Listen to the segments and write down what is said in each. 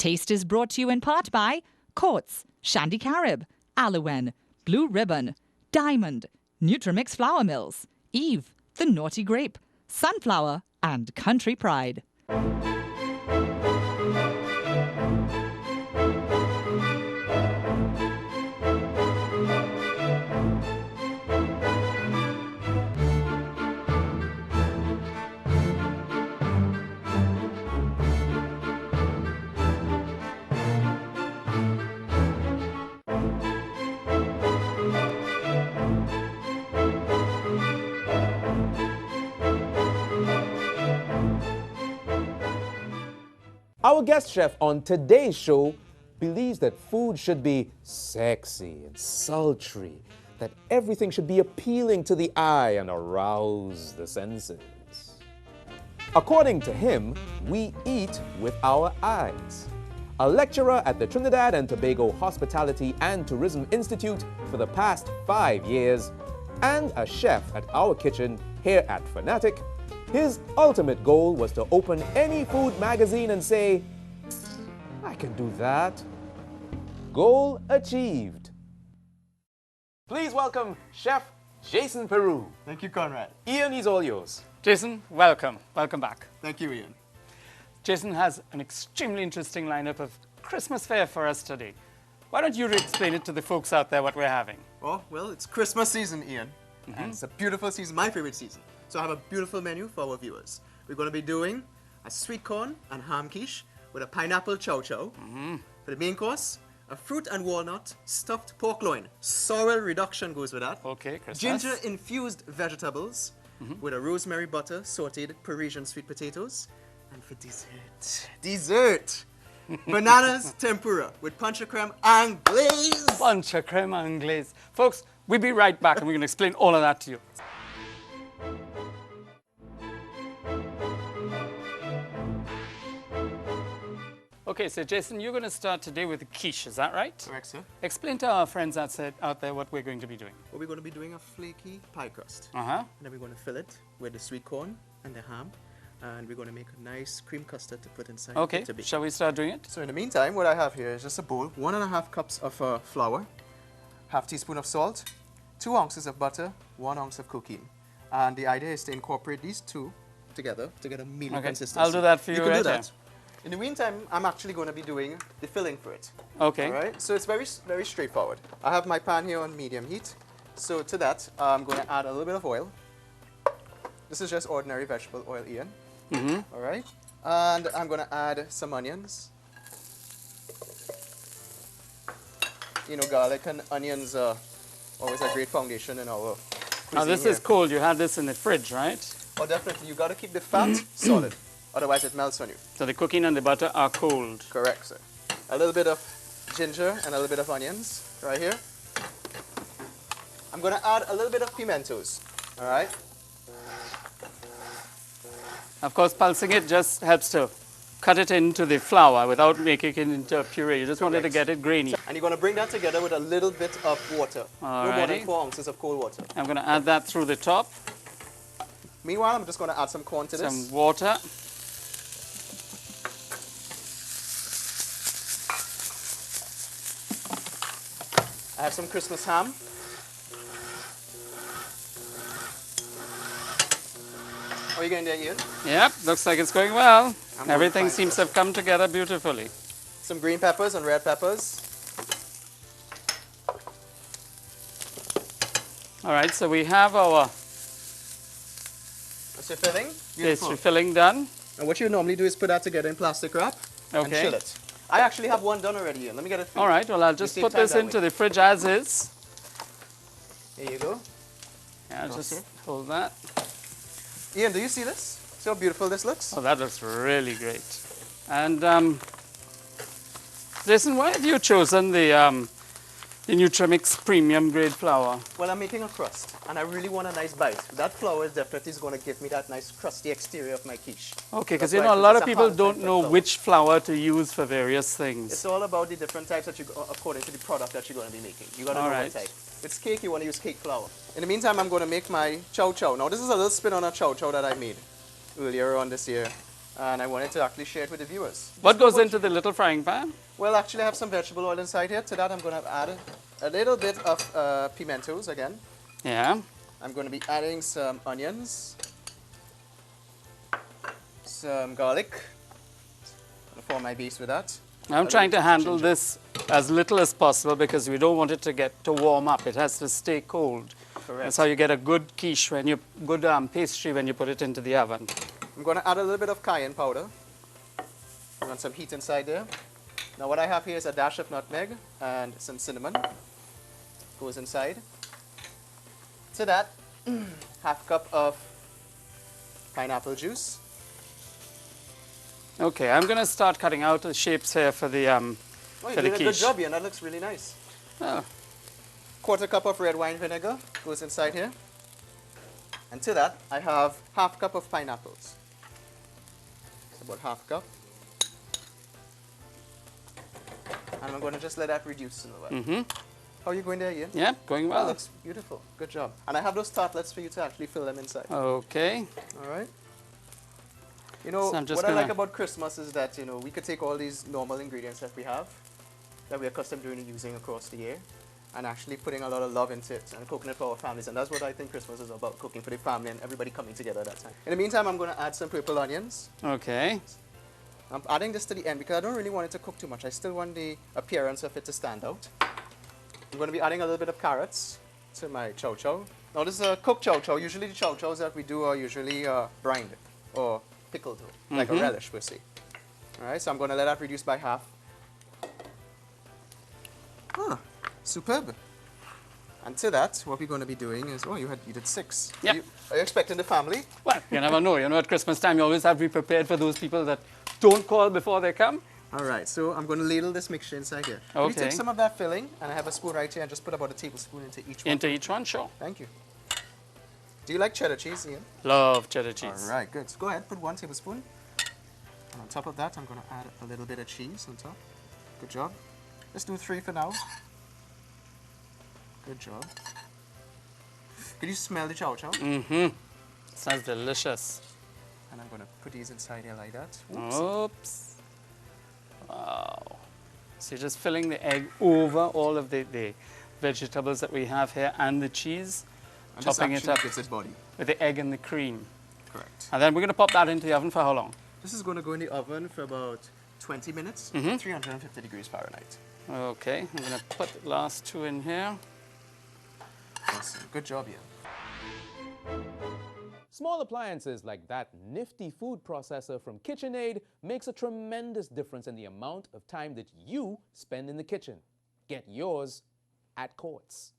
Taste is brought to you in part by Courts, Shandy Carib, Alouen, Blue Ribbon, Diamond, Nutrimix Flour Mills, Eve, The Naughty Grape, Sunflower, and Country Pride. Our guest chef on today's show believes that food should be sexy and sultry, that everything should be appealing to the eye and arouse the senses. According to him, we eat with our eyes. A lecturer at the Trinidad and Tobago Hospitality and Tourism Institute for the past 5 years, and a chef at our kitchen here at Fanatic, his ultimate goal was to open any food magazine and say, I can do that. Goal achieved. Please welcome Chef Jason Peru. Thank you, Conrad. Ian is all yours. Jason, welcome. Welcome back. Thank you, Ian. Jason has an extremely interesting lineup of Christmas fare for us today. Why don't you explain it to the folks out there what we're having? Well, it's Christmas season, Ian. And it's a beautiful season, my favorite season. So I have a beautiful menu for our viewers. We're going to be doing a sweet corn and ham quiche with a pineapple chow chow. For the main course, a fruit and walnut stuffed pork loin. Sorrel reduction goes with that. Okay, Christmas. Ginger infused vegetables with a rosemary butter sauteed Parisian sweet potatoes. And for dessert, bananas tempura with pancha creme anglaise. Pancha creme anglaise. Folks, we'll be right back and we're going to explain all of that to you. Okay, so Jason, you're going to start today with a quiche, is that right? Correct, sir. Explain to our friends out there what we're going to be doing. Well, we're going to be doing a flaky pie crust. Uh-huh. And then we're going to fill it with the sweet corn and the ham. And we're going to make a nice cream custard to put inside. Okay, shall we start doing it? So in the meantime, what I have here is just a bowl, 1.5 cups of flour, half teaspoon of salt, 2 ounces of butter, 1 ounce of cooking. And the idea is to incorporate these two together to get a mealy consistency. I'll do that for you can right do that. here. In the meantime, I'm actually going to be doing the filling for it. Okay. All right, so it's very, very straightforward. I have my pan here on medium heat. So to that, I'm going to add a little bit of oil. This is just ordinary vegetable oil, Ian. All right, and I'm going to add some onions. You know, garlic and onions are always a great foundation in our cuisine. Now this is cold. You had this in the fridge, right? Oh, definitely. You got to keep the fat solid, otherwise it melts on you. So the cooking and the butter are cold. Correct, sir. A little bit of ginger and a little bit of onions right here. I'm going to add a little bit of pimentos. All right. Of course, pulsing it just helps to cut it into the flour without making it into a puree. You just wanted to get it grainy. And you're going to bring that together with a little bit of water. No more than 4 ounces of cold water. I'm going to add that through the top. Meanwhile, I'm just going to add some corn to this. Some water. I have some Christmas ham. How are you going there, Ian? Yep, looks like it's going well. Everything seems to have come together beautifully. Some green peppers and red peppers. All right, so we have our filling. pastry filling done. And what you normally do is put that together in plastic wrap and chill it. I actually have one done already, Ian. Let me get it for you. All right, well, I'll just put this into the fridge as is. There you go. Yeah, just hold that. Ian, do you see this? See how beautiful this looks? Oh, that looks really great. And Jason, why have you chosen the Nutrimix premium grade flour? Well, I'm making a crust, and I really want a nice bite. That flour is definitely going to give me that nice crusty exterior of my quiche. Okay, because you know a lot of people don't know which flour to use for various things. It's all about the different types that you, according to the product that you're going to be making. You got to know what type. If it's cake, you want to use cake flour. In the meantime, I'm going to make my chow chow. Now, this is a little spin on a chow chow that I made earlier on this year and I wanted to actually share it with the viewers. What goes into the little frying pan? Well, actually, I have some vegetable oil inside here. To that, I'm going to add a little bit of pimentos again. Yeah. I'm going to be adding some onions, some garlic. I'm going to form my base with that. I'm trying to handle this as little as possible because we don't want it to warm up. It has to stay cold. Correct. That's how you get a good quiche when you pastry when you put it into the oven. I'm going to add a little bit of cayenne powder. I want some heat inside there. Now what I have here is a dash of nutmeg and some cinnamon. Goes inside. To that, half cup of pineapple juice. Okay, I'm going to start cutting out the shapes here for the Oh, you for did the a quiche. good job here, and that looks really nice. Oh, Quarter cup of red wine vinegar goes inside here. And to that, I have half cup of pineapples. It's about half cup. And I'm going to just let that reduce in a while. mm-hmm. How are you going there, Ian? Yeah, going That well. looks beautiful. Good job. And I have those tartlets for you to actually fill them inside. Okay. All right. You know, So I'm just what I like gonna- about Christmas is that, you know, we could take all these normal ingredients that we have, that we're accustomed to using across the year, and actually putting a lot of love into it and cooking it for our families. And that's what I think Christmas is about, cooking for the family and everybody coming together at that time. In the meantime, I'm going to add some purple onions. Okay. I'm adding this to the end because I don't really want it to cook too much. I still want the appearance of it to stand out. I'm going to be adding a little bit of carrots to my chow chow. Now this is a cooked chow chow. Usually the chow chows that we do are usually brined or pickled, like a relish per se. All right, so I'm going to let that reduce by half. Ah, superb. And to that, what we're going to be doing is, oh, you did 6. Yeah. Are you expecting the family? Well, you never know. You know, at Christmas time, you always have to be prepared for those people that don't call before they come. All right, so I'm going to ladle this mixture inside here. Can you Okay. take some of that filling, and I have a spoon right here, and just put about a tablespoon into each one? Into each one, sure. Thank you. Do you like cheddar cheese, Ian? Love cheddar cheese. All right, good. So go ahead, put 1 tablespoon. And on top of that, I'm going to add a little bit of cheese on top. Good job. Let's do 3 for now. Good job. Can you smell the chow chow? Mm-hmm. Sounds delicious. And I'm going to put these inside here like that. Oops. Oops. Wow. So you're just filling the egg over all of the vegetables that we have here and the cheese, And this topping it actually up gives it body. with the egg and the cream. Correct. And then we're going to pop that into the oven for how long? This is going to go in the oven for about 20 minutes, 350 degrees Fahrenheit. Okay, I'm going to put the last 2 in here. Awesome. Good job, Ian. Small appliances like that nifty food processor from KitchenAid makes a tremendous difference in the amount of time that you spend in the kitchen. Get yours at Courts.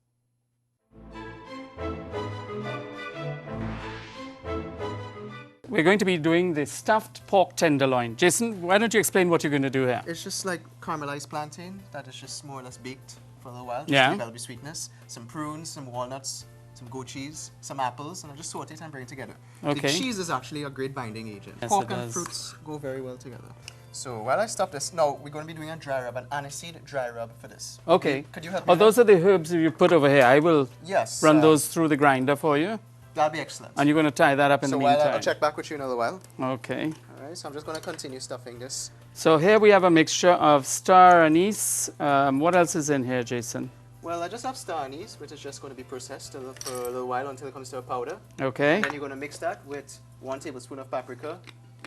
We're going to be doing the stuffed pork tenderloin. Jason, why don't you explain what you're going to do here? It's just like caramelized plantain that is just more or less baked for a little while. Just Yeah. to develop the sweetness. Some prunes, some walnuts, some goat cheese, some apples, and I just saute it and bring it together. Okay. The cheese is actually a great binding agent. Yes, Pork it and does. fruits go very well together. So while I stop this, now we're going to be doing a dry rub, an aniseed dry rub for this. Okay. Could you help Oh, me? those are the herbs that you put over here. I will Yes. run those through the grinder for you. That'll be excellent. And you're going to tie that up in So the while meantime. I'll check back with you in a little while. Okay. All right, so I'm just going to continue stuffing this. So here we have a mixture of star anise. What else is in here, Jason? Well, I just have star anise, which is just going to be processed for a little while until it comes to a powder. Okay. Then you're going to mix that with 1 tablespoon of paprika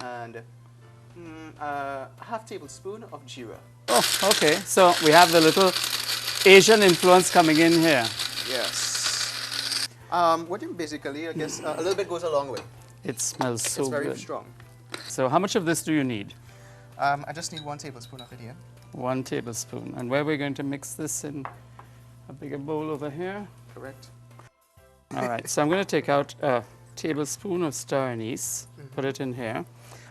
and a half tablespoon of jeera. Oh, okay. So we have the little Asian influence coming in here. Yes. What you basically, I guess, a little bit goes a long way. It smells so It's very good. strong. So how much of this do you need? I just need 1 tablespoon of it here. 1 tablespoon. And where we're going to mix this in a bigger bowl over here. Correct. All right. So I'm going to take out a tablespoon of star anise, put it in here.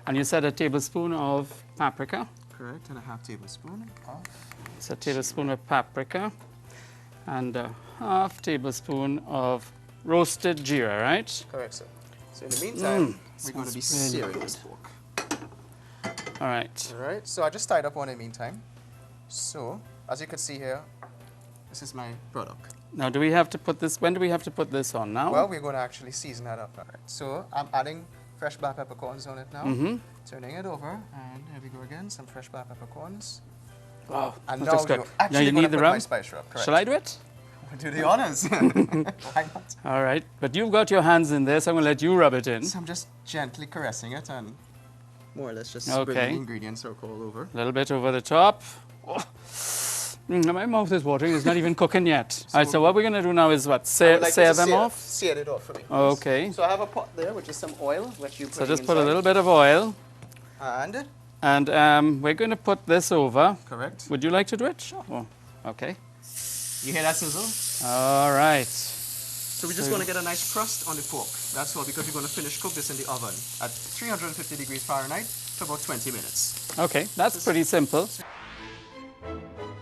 And you said a tablespoon of paprika. Correct, and a half tablespoon of... It's a tablespoon of paprika and a half tablespoon of roasted jeera, right? Correct, sir. So in the meantime, we're going to be smells really searing this pork. All right. All right, so I just tied up one in the meantime. So, as you can see here, this is my product. Now, do we have to put this, when do we have to put this on now? Well, we're going to actually season that up. All right. So I'm adding fresh black peppercorns on it now. Turning it over, and there we go again, some fresh black peppercorns. Wow, And that now looks good. you're actually you going need to the put rum? my spice rub, correct? Shall I do it? Do the honors. Why not? All right, but you've got your hands in there, so I'm going to let you rub it in. So I'm just gently caressing it and more or less just Okay. spreading the ingredients all over. A little bit over the top. Oh. My mouth is watering. It's not even cooking yet. All right, so what we're going to do now is what? I would Sear like you to them off? Sear it off for me, please. Okay. So I have a pot there, which is some oil, which you put So just put a little bit of oil. And we're going to put this over. Correct. Would you like to do it? Sure. Oh, okay. You hear that sizzle? All right. So we're just going to get a nice crust on the pork. That's all, because we're going to finish cook this in the oven at 350 degrees Fahrenheit for about 20 minutes. Okay, that's pretty simple.